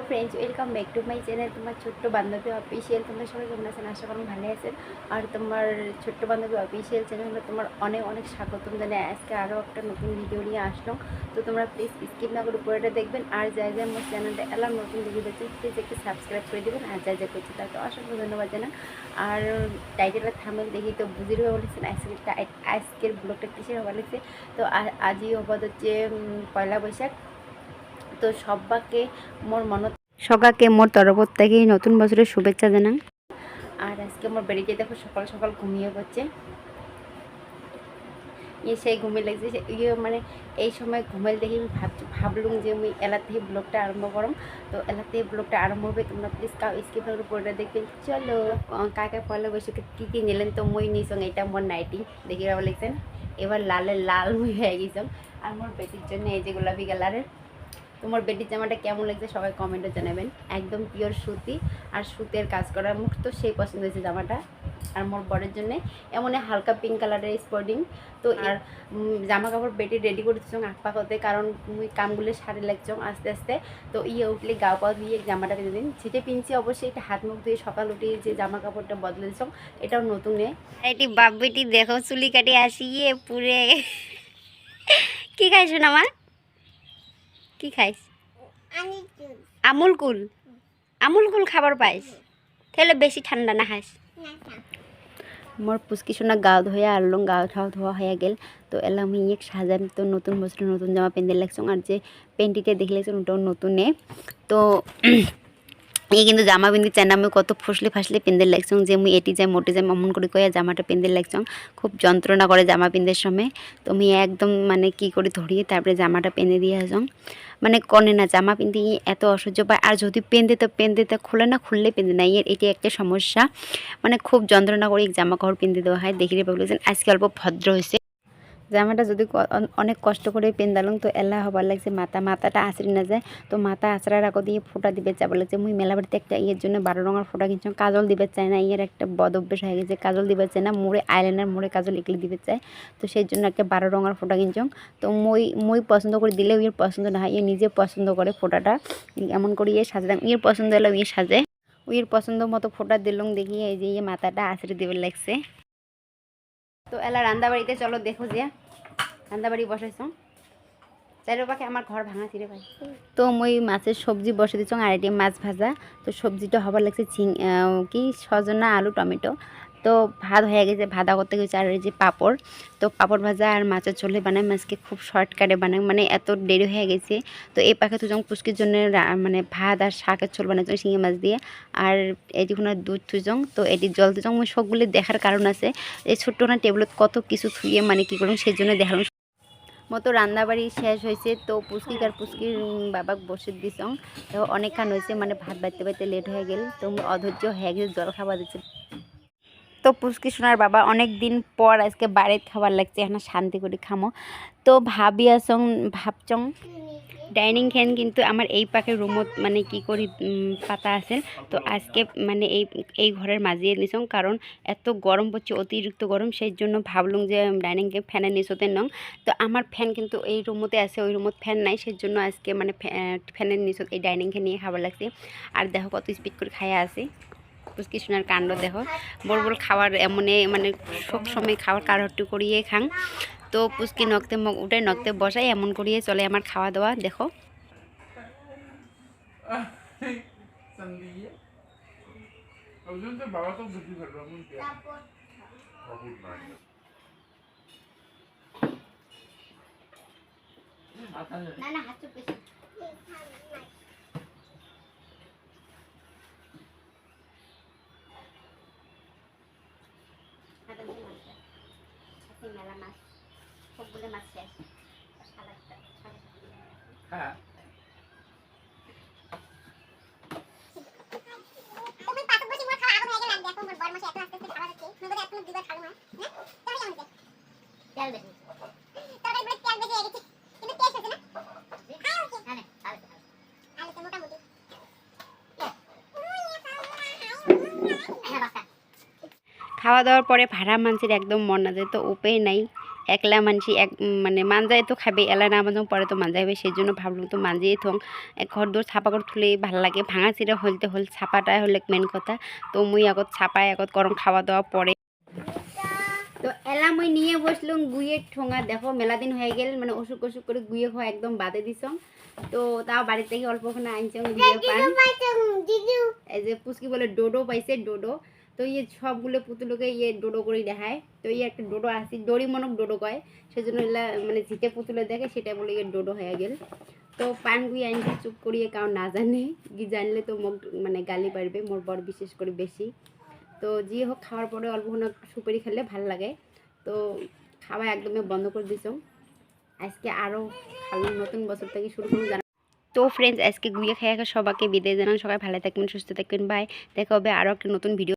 Friends, welcome back to my channel. তোমার ছোট্ট বান্ধবী অফিসিয়াল। তোমরা সবাই কেমন আছেন? আশা করি ভালো আছেন। আর তোমার ছোট্ট বান্ধবী অফিসিয়াল চ্যানেলে তোমার অনেক অনেক স্বাগতম জানাই। আজকে আরও একটা নতুন ভিডিও নিয়ে আসলাম। তো তোমরা প্লিজ স্কিপ না করে পুরোটা দেখবেন। আর যাই যাই আমার চ্যানেলটা এলাম নতুন ভিডিও দেখছি, প্লিজ একটু সাবস্ক্রাইব করে দেবেন। আর যাই যা করছি তাকে অসংখ্য ধন্যবাদ জানান। আর টাইটেলটা থামেল দেখি তো বুঝিয়ে বলেছেন আজকের ব্লগটা কিসের হওয়া লাগছে। তো আজই হবার হচ্ছে পয়লা বৈশাখ। তো সবাইকে মোর তরফ থেকে নতুন বছরের শুভেচ্ছা জানান। আর আজকে আমার বেড়িতে দেখো সকাল সকাল ঘুমিয়ে পড়ছে। সেই ঘুমিয়ে লাগছে মানে এই সময় ঘুমাইল দেখি আমি ভাবলুম যে আমি এলা থেকে ব্লগটা আরম্ভ করম। তো এলা থেকে ব্লগটা আরম্ভ হবে। তোমরা প্লিজ কাউ স্কিপ করে পড়ে দেখবেন। চলো কাকা পয়লা বৈশাখে কী কী নিলেন। তো মই নিছং এটা মোর নাইটি দেখি লাগছেন। এবার লাল মই হয়ে গেছং। আর মোর বেটির জন্য এই যে গোলাপি কালারের। তোমার বেটির জামাটা কেমন লাগছে সবাই কমেন্টে জানাবেন। একদম পিওর সুতি আর সুতের কাজ করা, মুখ তো সেই পছন্দ হয়েছে জামাটা। আর মোর বরের জন্যে এমন হালকা পিঙ্ক কালারের স্পোর্টিং। তো আর জামা কাপড় বেটি রেডি করতেছ আঁক পাকতে, কারণ মুই কামগুলো সারে লাগছং আস্তে আস্তে। তো উঠলে গাও পাও ধুয়ে জামাটা কিনে দিন ছিটে পিনছি। অবশ্যই এটা হাত মুখ ধুয়ে সকাল উঠে যে জামা কাপড়টা বদলে দিচ্ছ এটাও নতুন। এটি বাপ বেটি দেখো চুলি কাটি আসিয়ে পুরে কি খাইছো না মা? কি খাইস? আমুল কুল। আমুল কুল খাবার পাইস তাহলে বেশি ঠান্ডা না খাইস। মোর পুচকি সোনা গা ধোয়া আনলাম, গা ঠাও ধোয়া হয়ে গেল। তো এলাম ইয়ে সাজান। তো নতুন বছর নতুন জামা পেন্দিল লাগছং। আর যে পেন্টিটা দেখে লাগছেন ওটাও নতুনে। তো এই কিন্তু জামা পিন্ধি চাই না, আমি কত ফসলে ফাসলে পিন্ধে লাগছং যে মুই এটি যাই মোটে যাই মমন করে কয়া জামাটা পিন্ধে লাগছং। খুব যন্ত্রণা করে জামা পিন্ধার সময়। তো আমি একদম মানে কি করে ধরিয়ে তারপরে জামাটা পেঁধে দিয়ে আসং। মানে কনে না জামা পিন্ধি এত অসহ্য পায়। আর যদি পেঁধে তো খুলে না, খুললে পেঁধে না, এটি একটা সমস্যা। মানে খুব যন্ত্রণা করে জামা কাপড় পিন্ধে দেওয়া হয়। দেখি বলেছেন আজকে অল্প ভদ্র হয়েছে জামাটা। যদি অনেক কষ্ট করে পেন্দালুম তো এলা হবার লাগছে মাথাটা আঁচড়ি না যায়। তো মাথা আঁচড়ার আগে দিয়ে ফোঁটা দিবে যাবার লাগছে। মুই মেলা বাড়িতে একটা ইয়ের জন্য 12 রঙের ফোঁটা কিনছি। কাজল দিবে চায় না, ইয়ের একটা বদ অভ্যেস হয়ে গেছে। কাজল দিবে চায় না, মুড়ে আইলাইনার মুড়ে কাজল এগুলি দিবে চায়। তো সেই জন্য একটা 12 রঙের ফোঁটা কিনছং। তো মই পছন্দ করে দিলেও ইয়ের পছন্দ না হয়, ইয়ে নিজে পছন্দ করে ফোঁটাটা এমন করে ইয়ে সাজলাম। ইয়ের পছন্দ হলেও ইয়ে সাজে। ইয়ের পছন্দ মতো ফোঁটা দিলং দেখি এই যে ইয়ে মাথাটা আঁচড়ে দিবে লাগছে। তো এলা রান্না বাড়িতে চলো দেখো যে রান্না বাড়ি বসাইছ চাইরো পাখে আমার ঘর ভাঙা ছিঁড়ে পাই। তো মই মাছের সবজি বসে দিচ্ছ আর এটি মাছ ভাজা। তো সবজিটা হবার লাগছে কি সজনা আলু টমেটো। তো ভাত হয়ে গেছে, ভাজা করতে গেছে। আর এই যে পাঁপড়। তো পাঁপড় ভাজা আর মাছের ঝোলে বানাই, মাছকে খুব শর্টকাটে বানাই, মানে এত দেরি হয়ে গেছে। তো এই পাখে তুজন পুচকির জন্য মানে ভাত আর শাকের ঝোল বানাইছো শিঙি মাছ দিয়ে। আর এটিখানে দুধ থুজং। তো এটি জল থুজং। মই সবগুলি দেখার কারণ আছে, এই ছোট্ট না টেবিলত কত কিছু থুয়ে মানে কি করুন সেই জন্য দেখালাম মতো। রান্নাবাড়ি শেষ হয়েছে। তো পুচকির বাবাক বসে দিছং। তো অনেকক্ষণ হয়েছে, মানে ভাত বাড়তে লেট হয়ে গেল। তো অধৈর্য হয়ে গেছে, জল খাবার দিচ্ছে। তো পুচকি সোনার বাবা অনেক দিন পর আজকে বাড়িতে খাবার লাগছে, এখন শান্তি করে খামো। তো ভাবছং ডাইনিং ফ্যান কিন্তু আমার এই পাখের রুমত মানে কি করি পাতা আছে। তো আজকে মানে এই ঘরের মাঝিয়ে নিছং, কারণ এত গরম পড়ছে, অতিরিক্ত গরম। সেই জন্য ভাবলুম যে ডাইনিং ফ্যানের নিচতে নং। তো আমার ফ্যান কিন্তু এই রুমতে আছে, ওই রুমত ফ্যান নাই। সেই জন্য আজকে মানে ফ্যানের নিচত এই ডাইনিং ফ্যান নিয়ে খাবার লাগছে। আর দেখো কত স্পিড করে খাইয়া আছে পুচকি সোনার কাণ্ড দেখো। বড় খাবার এমনে মানে সব সময় খাবার কারহট্টু করিয়ে খাং। তো পুচকি নখতে মুখ উঠে নখতে বসাই, এমন করিয়ে চলে আমার খাওয়া দাওয়া দেখো। না না হাত চুপ মেলা মাছ সবগুলো মাছ শেষ। হ্যাঁ খাওয়া দাওয়ার পরে ভাড়া মানুষের একদম মন না যায়। তো উপায় নাই, একলা মানসি এক মানে মানজাই তো খাবে এলা না মানজাম পরে তো মানজাইবে সেই জন্য ভাবলাম তো মানজিয়ে থং ঘর দৌড় ছাপা করে থুলে ভাল লাগে ভাঙা চিরা হলতে হল ছাপাটাই হলে মেন কথা তো মুই আগত ছাপাই আগত গরম খাওয়া দাওয়া পরে তো এলা মই নিয়ে বসলাম গুইয়ের ঠোঙা দেখো মেলা দিন হয়ে গেল মানে অসুখ অসুখ করে গুইয়ে খাওয়া একদম বাদে দিছং তো তাও বাড়ি থেকে অল্পখানে আনছং গুইয়ে পান এই যে পুচকি বলে ডোডো পাইছে ডোডো তো ইয়ে সবগুলো পুতুলকে ইয়ে ডোডো করে দেখায় তো ইয়ে একটা ডোডো আসি ডোরি মনক ডোডো কয় সেজন্য এলা মানে জিতে পুতুলে দেখে সেটা বলে ইয়ে ডোডো হয়ে গেল তো পান গুই আনছি চুপ করিয়ে কারণ না জানে কি জানলে তো মোক মানে গালি পারবে মোর বর বিশেষ করে বেশি তো যে হোক খাওয়ার পরে অল্পখানে সুপারি খেলে ভাল লাগে তো খাওয়া একদমই বন্ধ করে দিছ আজকে আরও খালো নতুন বছর থেকে শুরু করুন জানা তো ফ্রেন্ডস আজকে গুইয়ে খেয়ে সবাইকে বিদায় জানান সবাই ভালো থাকবেন সুস্থ থাকবেন বাই দেখা হবে আরও একটা নতুন ভিডিও